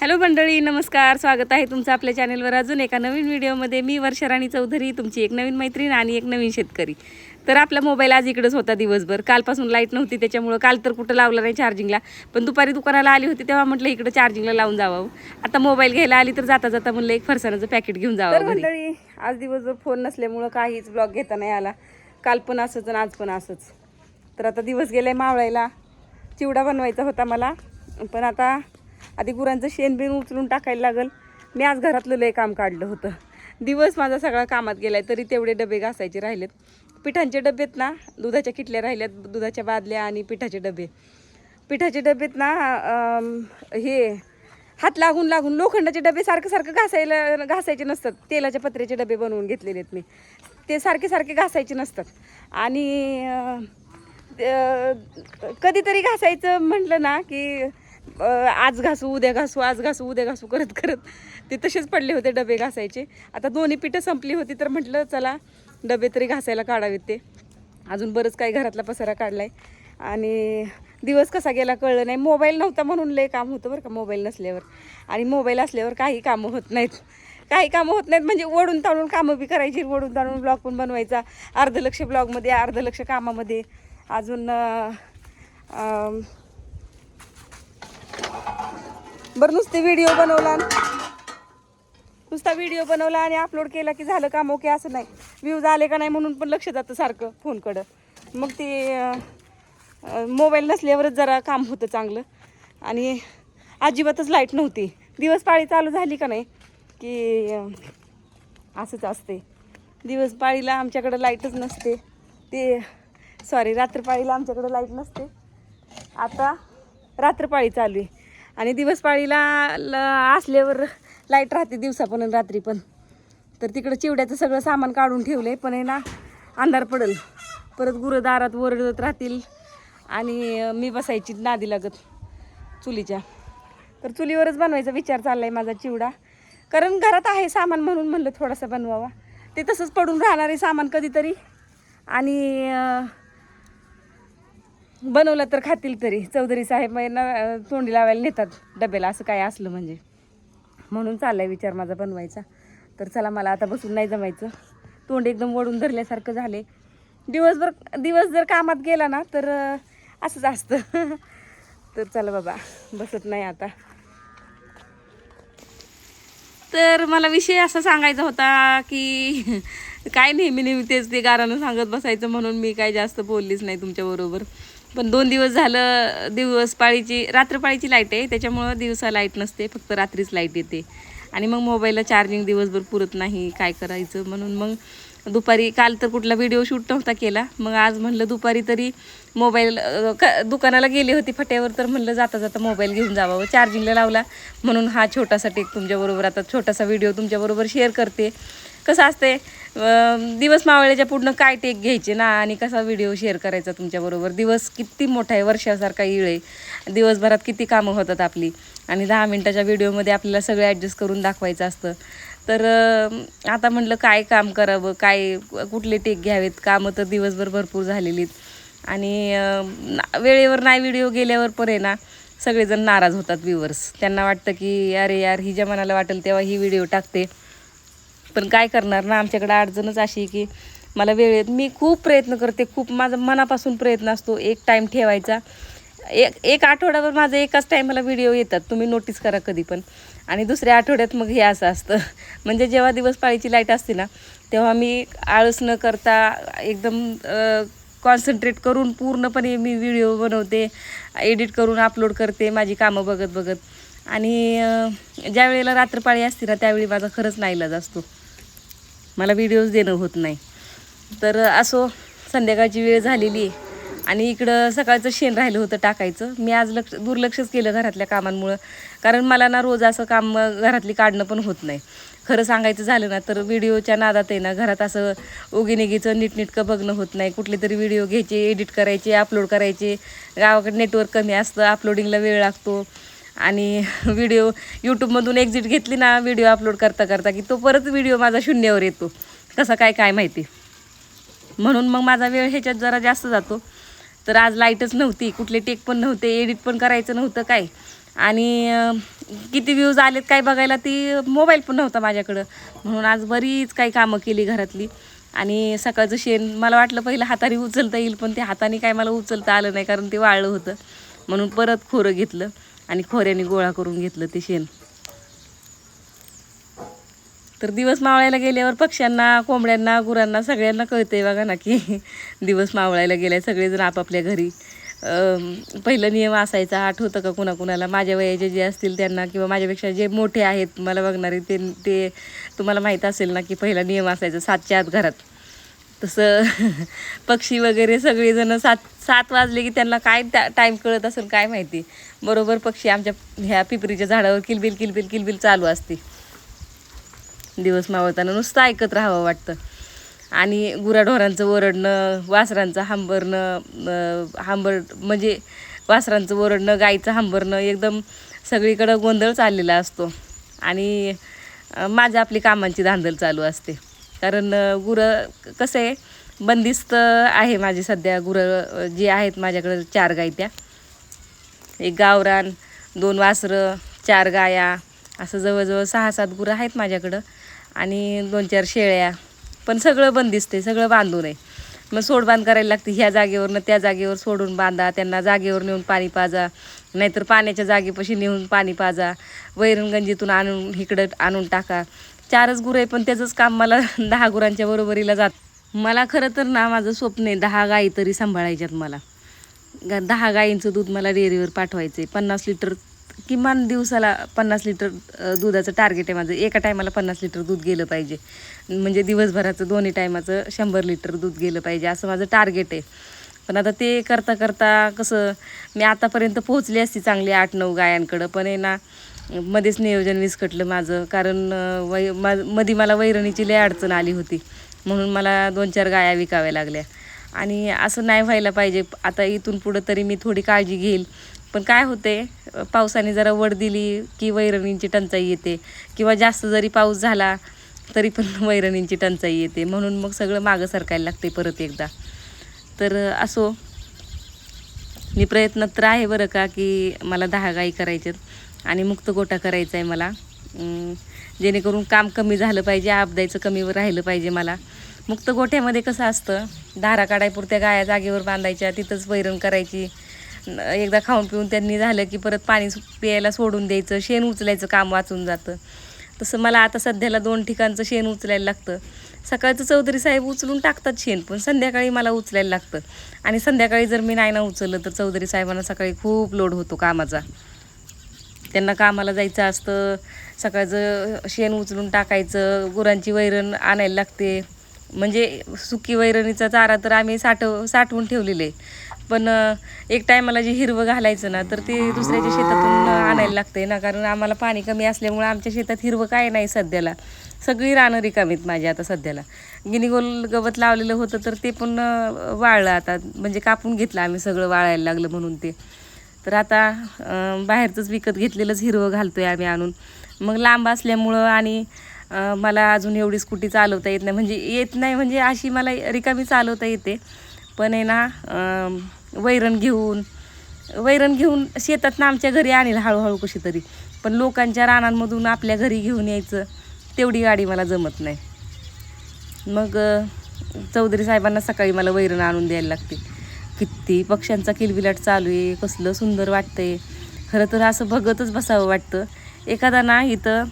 Hello मंडळी, नमस्कार. स्वागत आहे तुमचं आपल्या चॅनलवर अजून एका नवीन व्हिडिओमध्ये. मी वर्षा राणी चौधरी, तुमची एक नवीन मैत्रीण आणि एक नवीन शेतकरी. तर आपला मोबाईल आज इकडेच होता दिवसभर. कालपासून लाईट नव्हती, त्याच्यामुळं काल तर कुठं लावलं नाही चार्जिंगला. पण दुपारी दुकानाला आली होती तेव्हा म्हटलं इकडं चार्जिंगला लावून जावं. आता मोबाईल घ्यायला आली तर जाता जाता म्हणलं एक फरसाणाचं पॅकेट घेऊन जावं. मंडळी, आज दिवसभर फोन नसल्यामुळं काहीच ब्लॉग घेता नाही आला. काल पण असंच आणि आज पण असंच. तर आता दिवस गेलाय मावळायला. चिवडा बनवायचा होता मला, पण आता आधी गुरांचं शेण बिन उचलून टाकायला लागल. मी आज घरातलं लय काम काढलं होतं. दिवस माझा सगळा कामात गेलाय, तरी तेवढे डबे घासायचे राहिलेत. पिठांचे डबेत ना, दुधाच्या किटल्या राहिल्यात, दुधाच्या बादल्या आणि पिठाचे डबे. पिठाचे डबेत ना हे हात लागून लागून लोखंडाचे डबे सारखं घासायचे नसतात. तेलाच्या पत्र्याचे डबे बनवून घेतलेले आहेत मी. ते सारखे घासायचे नसतात. आणि कधीतरी घासायचं म्हटलं ना की आज घासू उद्या घासू, आज घासू उद्या घासू करत करत ते तसेच पडले होते डबे घासायचे. आता दोन्ही पिठं संपली होती तर म्हटलं चला डबे तरी घासायला काढावेत. ते अजून बरंच काही घरातला पसारा काढलाय आणि दिवस कसा गेला कळलं नाही. मोबाईल नव्हता म्हणून लय काम होतं बरं का मोबाईल नसल्यावर. आणि मोबाईल असल्यावर काही कामं होत नाहीत म्हणजे ओढून ताणून कामं बी करायची, ओढून ताणून ब्लॉग पण बनवायचा. अर्ध लक्ष ब्लॉगमध्ये, अर्ध लक्ष कामामध्ये. अजून बरं नुसता व्हिडिओ बनवला आणि अपलोड केला की झालं काम ओके असं नाही. व्ह्यूज आले का नाही म्हणून पण लक्ष जातं सारखं फोनकडं. मग ते मोबाईल नसल्यावरच जरा काम होतं चांगलं. आणि अजिबातच लाईट नव्हती. दिवस पाळी चालू झाली का नाही की असंच असते. दिवस पाळीला आमच्याकडं लाईटच नसते. रात्रपाळीला आमच्याकडं लाईट नसते. आता रात्रपाळी चालू आहे आणि दिवसपाळीला असल्यावर लाईट राहते दिवसा पण आणि रात्री पण. तर तिकडं चिवड्याचं सगळं सामान काढून ठेवलं आहे, पण आहे ना अंधार पडेल परत गुरं दारात ओरडत राहतील आणि मी बसायची नादी लागत चुलीच्या. तर चुलीवरच बनवायचा विचार चालला आहे माझा चिवडा. कारण घरात आहे सामान म्हणून म्हणलं थोडासा बनवावा. ते तसंच पडून राहणारे सामान कधीतरी आणि बनवलं तर खातील तरी. चौधरी साहेब ना तोंडी लावायला नेतात डब्याला असं काय असलं म्हणजे. म्हणून चाललाय विचार माझा बनवायचा. तर चला, मला आता बसून नाही जमायचं. तोंड एकदम वळून धरल्यासारखं झाले. दिवस जर कामात गेला ना तर असंच असतं. तर चला बाबा, बसत नाही आता. तर मला विषय असा सांगायचा होता की काय नेहमी तेच ते गारानं सांगत बसायचं, म्हणून मी काय जास्त बोललीच नाही तुमच्याबरोबर. पण 2 दिवस झालं रात्रपाळीची लाईट आहे, त्याच्यामुळं दिवसा लाईट नसते, फक्त रात्रीच लाईट येते. आणि मग मोबाईलला चार्जिंग दिवसभर पुरत नाही, काय करायचं. म्हणून मग दुपारी, काल तर कुठला व्हिडिओ शूट नव्हता केला, मग आज म्हणलं दुपारी तरी मोबाईल दुकानाला गेली होती फट्यावर, तर म्हणलं जाता जाता मोबाईल घेऊन जावं. चार्जिंगला लावला म्हणून हा छोटासा टेक तुमच्याबरोबर, आता छोटासा व्हिडिओ तुमच्याबरोबर शेअर करते. कसं असते, दिवस मावळ्याच्या पुढनं काय टेक घ्यायचे ना आणि कसा व्हिडिओ शेअर करायचा तुमच्याबरोबर. दिवस किती मोठा आहे, वर्षासारखा येळ आहे. दिवसभरात किती कामं होतात आपली आणि 10 मिनटाच्या व्हिडिओमध्ये आपल्याला सगळं ॲडजस्ट करून दाखवायचं असतं. तर आता म्हटलं काय काम करावं, कुठले टेक घ्यावेत. कामं तर दिवसभर भरपूर झालेलीत आणि वेळेवर नाही व्हिडिओ गेल्यावर पण आहे ना सगळेजण नाराज होतात व्ह्यूवर्स. त्यांना वाटतं की अरे यार, हिच्या मनाला वाटेल तेव्हा ही व्हिडिओ टाकते. पण काय करणार ना, आमच्याकडं अडचणच अशी की मला वेळेत, मी खूप प्रयत्न करते, खूप माझा मनापासून प्रयत्न असतो एक टाईम ठेवायचा. एक आठवड्यावर माझं एकाच टाईमाला व्हिडिओ येतात, तुम्ही नोटीस करा कधी पण. आणि दुसऱ्या आठवड्यात मग हे असं असतं. म्हणजे जेव्हा दिवसपाळीची लाईट असते ना तेव्हा मी आळस न करता एकदम कॉन्सन्ट्रेट करून पूर्णपणे मी व्हिडिओ बनवते, एडिट करून अपलोड करते माझी कामं बघत बघत. आणि ज्या वेळेला रात्रपाळी असते ना त्यावेळी माझा खरंच नाईलाज असतो, मला व्हिडिओज देणं होत नाही. तर असो, संध्याकाळची वेळ झालेली आहे आणि इकडं सकाळचं शेण राहिलं होतं टाकायचं. मी आज दुर्लक्षच केलं घरातल्या कामांमुळं, कारण मला ना रोज असं काम घरातली काढणं पण होत नाही. खरं सांगायचं झालं ना तर व्हिडिओच्या नादात आहे ना घरात असं उगीनिगीचं नीटनीटकं बघणं होत नाही. कुठले तरी व्हिडिओ घ्यायचे, एडिट करायचे, अपलोड करायचे. गावाकडे नेटवर्क कमी असतं, अपलोडिंगला वेळ लागतो. आणि व्हिडिओ यूट्यूबमधून एक्झिट घेतली ना व्हिडिओ अपलोड करता करता की तो परत व्हिडिओ माझा शून्यावर येतो, कसं काय माहिती. म्हणून मग माझा वेळ ह्याच्यात जरा जास्त जातो. तर आज लाईटच नव्हती, कुठले टेक पण नव्हते, एडिट पण करायचं नव्हतं काय. आणि किती व्ह्यूज आलेत काय बघायला ती मोबाईल पण नव्हता माझ्याकडं, म्हणून आज बरीच काही कामं केली घरातली. आणि सकाळचं शेण मला वाटलं पहिलं हाताने उचलता येईल, पण ते हाताने काय मला उचलता आलं नाही कारण ते वाळलं होतं. म्हणून परत खोरं घेतलं आणि खोऱ्याने गोळा करून घेतलं ते शेण. तर दिवस मावळायला गेल्यावर पक्ष्यांना, कोंबड्यांना, गुरांना सगळ्यांना कळतंय बघा ना की दिवस मावळायला गेलाय. सगळेजण आपापल्या घरी. पहिलं नियम असायचा, आठवतं का कुणाकुणाला? माझ्या वयाचे जे असतील त्यांना, किंवा माझ्यापेक्षा जे मोठे आहेत मला बघणारे, ते तुम्हाला माहीत असेल ना की पहिला नियम असायचा 7च्या आत घरात. तसं पक्षी वगैरे सगळेजण 7 वाजले की त्यांना काय टाईम कळत असेल काय माहिती, बरोबर पक्षी आमच्या ह्या पिपरीच्या झाडावर किलबिल किलबिल किलबिल चालू असते. दिवस मावळताना नुसतं ऐकत राहावं वाटतं. आणि गुराढोरांचं ओरडणं, वासरांचं म्हणजे वासरांचं ओरडणं, गाईचं हंबरणं, एकदम सगळीकडं गोंधळ चाललेला असतो. आणि माझं आपली कामांची धांदल चालू असते. कारण गुरं कसं आहे, बंदिस्त आहे माझी सध्या. गुरं जी आहेत माझ्याकडं 4 गाई, त्या 1 गावरान, 2 वासरं, 4 गाया, असं जवळजवळ 6-7 गुरं आहेत माझ्याकडं. आणि 2-4 शेळ्या. पण सगळं बंदिस्त आहे, सगळं बांधून आहे. मग सोडबांध करायला लागते. ह्या जागेवरनं त्या जागेवर सोडून बांधा, त्यांना जागेवर नेऊन पाणी पाजा, नाहीतर पाण्याच्या जागेपाशी नेऊन पाणी पाजा, वैरणगंजीतून आणून इकडं आणून टाका. 4च गुरं आहे, पण त्याचंच काम मला 10 गुरांच्या बरोबरीला जात. मला खरं तर ना माझं स्वप्न आहे 10 गाई तरी सांभाळायच्यात मला. 10 गाईंचं दूध मला डेअरीवर पाठवायचं आहे. 50 लिटर किमान दिवसाला 50 लिटर दुधाचं टार्गेट आहे माझं. एका टायमाला 50 लिटर दूध गेलं पाहिजे, म्हणजे दिवसभराचं दोन्ही टायमाचं 100 लिटर दूध गेलं पाहिजे, असं माझं टार्गेट आहे. पण आता ते करता करता कसं, मी आतापर्यंत पोहोचली असती चांगली 8-9 गायांकडं, पण आहे ना मध्येच नियोजन विस्कटलं माझं. कारण मध्ये मला वैरणीची लय अडचण आली होती, म्हणून मला 2-4 गाया विकाव्या लागल्या. आणि असं नाही व्हायला पाहिजे. आता इथून पुढं तरी मी थोडी काळजी घेईल. पण काय होते, पावसाने जरा वड दिली की वैरणींची टंचाई येते, किंवा जास्त जरी पाऊस झाला तरी पण वैरणींची टंचाई येते. म्हणून मग सगळं मागं सरकायला लागते परत एकदा. तर असो, मी प्रयत्न तर आहे बरं का, की मला 10 गाई करायच्यात आणि मुक्त गोटा करायचा आहे मला. जेणेकरून काम कमी झालं पाहिजे, आपदायचं कमी राहिलं पाहिजे मला. मुक्त गोठ्यामध्ये कसं असतं, धारा काढायपुरत्या गाया जागेवर बांधायच्या, तिथंच वैरण करायची. एकदा खाऊन पिऊन त्यांनी झालं की परत पाणी प्यायला सोडून द्यायचं, शेण उचलायचं काम वाचून जातं. तसं मला आता सध्याला 2 ठिकाणचं शेण उचलायला लागतं. सकाळचं चौधरी साहेब उचलून टाकतात शेण, पण संध्याकाळी मला उचलायला लागतं. आणि संध्याकाळी जर मी नाही ना उचललं तर चौधरी साहेबांना सकाळी खूप लोड होतो कामाचा. त्यांना कामाला जायचं असतं, सकाळचं शेण उचलून टाकायचं, गुरांची वैरण आणायला लागते. म्हणजे सुकी वैरणीचा चारा तर आम्ही साठवून ठेवलेलं आहे, पण एक टायमाला जे हिरवं घालायचं ना, तर ते दुसऱ्याच्या शेतातून आणायला लागते ना. कारण आम्हाला पाणी कमी असल्यामुळे आमच्या शेतात हिरवं काय नाही सध्याला. सगळी रानं रिकामीत माझी आता सध्याला. गिनीगोल गवत लावलेलं होतं तर ते पण वाळलं आता, म्हणजे कापून घेतलं आम्ही, सगळं वाळायला लागलं म्हणून ते. तर आता बाहेरचंच विकत घेतलेलंच हिरवं घालतो आहे आम्ही आणून. मग लांब असल्यामुळं आणि मला अजून एवढी स्कूटी चालवता येत नाही, म्हणजे अशी मला रिकामी चालवता येते. पण आहे ना, वैरण घेऊन शेतात ना आमच्या घरी आणेल हळूहळू कशी तरी. पण लोकांच्या रानांमधून आपल्या घरी घेऊन यायचं, तेवढी गाडी मला जमत नाही. मग चौधरी साहेबांना सकाळी मला वैरण आणून द्यायला लागते. किती पक्ष्यांचा किलबिलाट चालू आहे, कसलं सुंदर वाटतंय. खरं तर असं बघतच बसावं वाटतं. एखादा ना इथं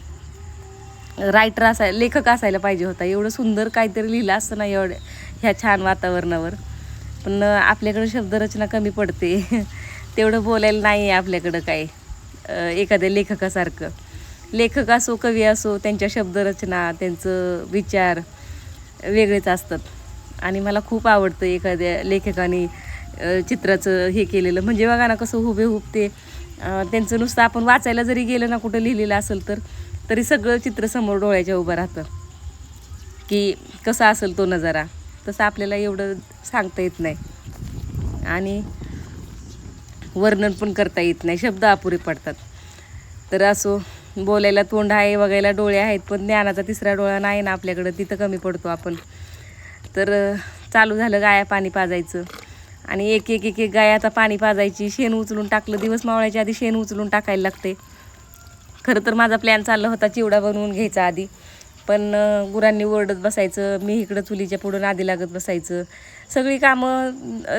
रायटर लेखक असायला पाहिजे होता. एवढं सुंदर काहीतरी लिहिलं असतं ना ह्या छान वातावरणावर. पण आपल्याकडं शब्दरचना कमी पडते. तेवढं बोलायला नाही आहे आपल्याकडं काय एखाद्या लेखकासारखं. लेखक असो, कवी असो, त्यांच्या शब्दरचना, त्यांचं विचार वेगळेच असतात. आणि मला खूप आवडतं एखाद्या लेखकाने चित्राचं हे केलेलं. म्हणजे बघा ना कसं हुबेहूब ते त्यांचं नुसतं आपण वाचायला जरी गेलं ना, कुठं लिहिलेलं असेल तरी सगळं चित्र समोर डोळ्याच्या उभं राहतं की कसा असेल तो नजारा. तसं आपल्याला एवढं सांगता येत नाही आणि वर्णन पण करता येत नाही, शब्द अपुरे पडतात. तर असो, बोलायला तोंड आहे, बघायला डोळे आहेत, पण ज्ञानाचा 3रा डोळा नाही ना आपल्याकडं, तिथं कमी पडतो आपण. तर चालू झालं गाया पाणी पाजायचं. आणि एक एक एक एक गाय आता पाणी पाजायची. शेण उचलून टाकलं, दिवस मावळायच्या आधी शेण उचलून टाकायला लागते. खरं तर माझा प्लॅन चालला होता चिवडा बनवून घ्यायचा आधी, पण गुरांनी ओरडत बसायचं, मी इकडं चुलीच्या पुढं नादी लागत बसायचं. सगळी कामं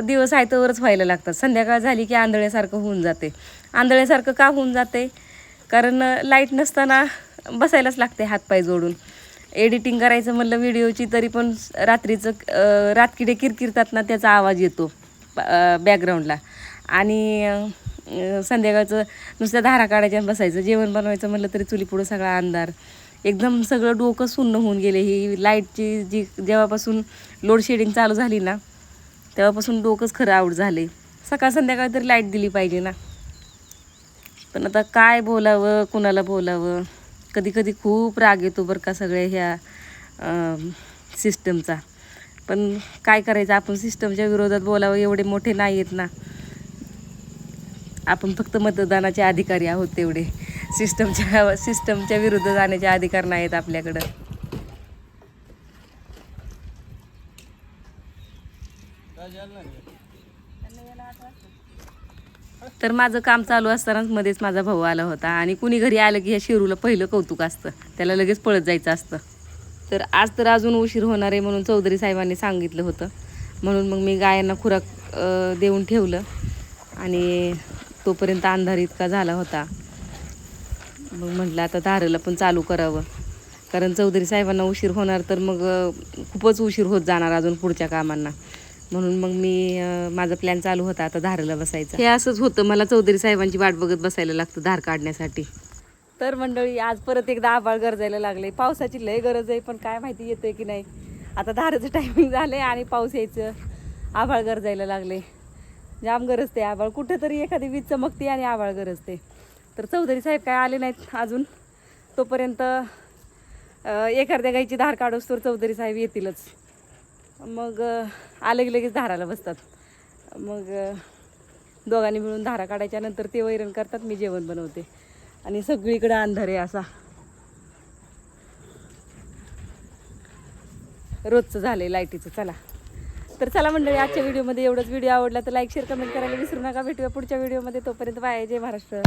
दिवस आहे तोवरच व्हायला लागतात. संध्याकाळ झाली की आंधळ्यासारखं होऊन जाते. आंधळ्यासारखं का होऊन जाते? कारण लाईट नसताना बसायलाच लागते हातपाय जोडून. एडिटिंग करायचं म्हणलं व्हिडिओची तरी पण रात्रीचं रातकिडे किरकिरतात ना, त्याचा आवाज येतो बॅकग्राऊंडला. आणि संध्याकाळचं नुसत्या धारा काढायच्या बसायचं. जेवण बनवायचं म्हणलं तरी चुलीपुढं सगळा अंधार, एकदम सगळं डोकं सुन्न होऊन गेले. ही लाईटची जेव्हापासून लोडशेडिंग चालू झाली ना, तेव्हापासून डोकंच खरं आऊट झाले. सकाळ संध्याकाळ तरी लाईट दिली पाहिजे ना. पण आता काय बोलावं, कुणाला बोलावं. कधी कधी खूप राग येतो बरं का सगळ्या ह्या सिस्टमचा. पण काय करायचं, आपण सिस्टमच्या विरोधात बोलावं एवढे मोठे नाही आहेत ना. आपण फक्त मतदानाचे अधिकारी आहोत तेवढे. सिस्टमच्या विरुद्ध जाण्याचे अधिकार नाहीत आपल्याकडं. तर माझं काम चालू असतानाच मध्येच माझा भाऊ आला होता. आणि कुणी घरी आलं की ह्या शिरूला पहिलं कौतुक असतं, त्याला लगेच पळत जायचं असतं. तर आज तर अजून उशीर होणार आहे म्हणून चौधरी साहेबांनी सांगितलं होतं, म्हणून मग मी गायांना खुराक देऊन ठेवलं. आणि तोपर्यंत अंधार इतका झाला होता, मग म्हटलं आता धारेला पण चालू करावं. कारण चौधरी साहेबांना उशीर होणार तर मग खूपच उशीर होत जाणार अजून पुढच्या कामांना. म्हणून मग मी माझा प्लॅन चालू होता आता धारेला बसायचं. हे असंच होतं, मला चौधरी साहेबांची वाट बघत बसायला लागतं धार काढण्यासाठी. तर मंडळी, आज परत एकदा आभाळ गरजायला लागले. पावसाची लय गरज आहे, पण काय माहिती येतोय की नाही. आता धारेचं टायमिंग झालंय आणि पाऊस यायचं, आभाळ गरजायला लागले. जाम गरजते आभाळ, कुठेतरी एखादी वीज चमकते आणि आभाळ गरजते. तर चौधरी साहेब काय आले नाहीत अजून, तोपर्यंत एखाद्या गाईची धार काढूस तर चौधरी साहेब येतीलच. मग आले की लगेच धाराला बसतात. मग दोघांनी मिळून धारा काढायच्या, नंतर ते वैरण करतात, मी जेवण बनवते. आणि सगळीकडे अंधार आहे असा, रोजचं झालंय लाईटीचं. चला तर चला मंडळी, आजच्या व्हिडिओमध्ये एवढंच. व्हिडिओ आवडला तर लाईक शेअर कमेंट करायला विसरू नका. भेटूया पुढच्या व्हिडिओमध्ये. तोपर्यंत बाय. जय महाराष्ट्र.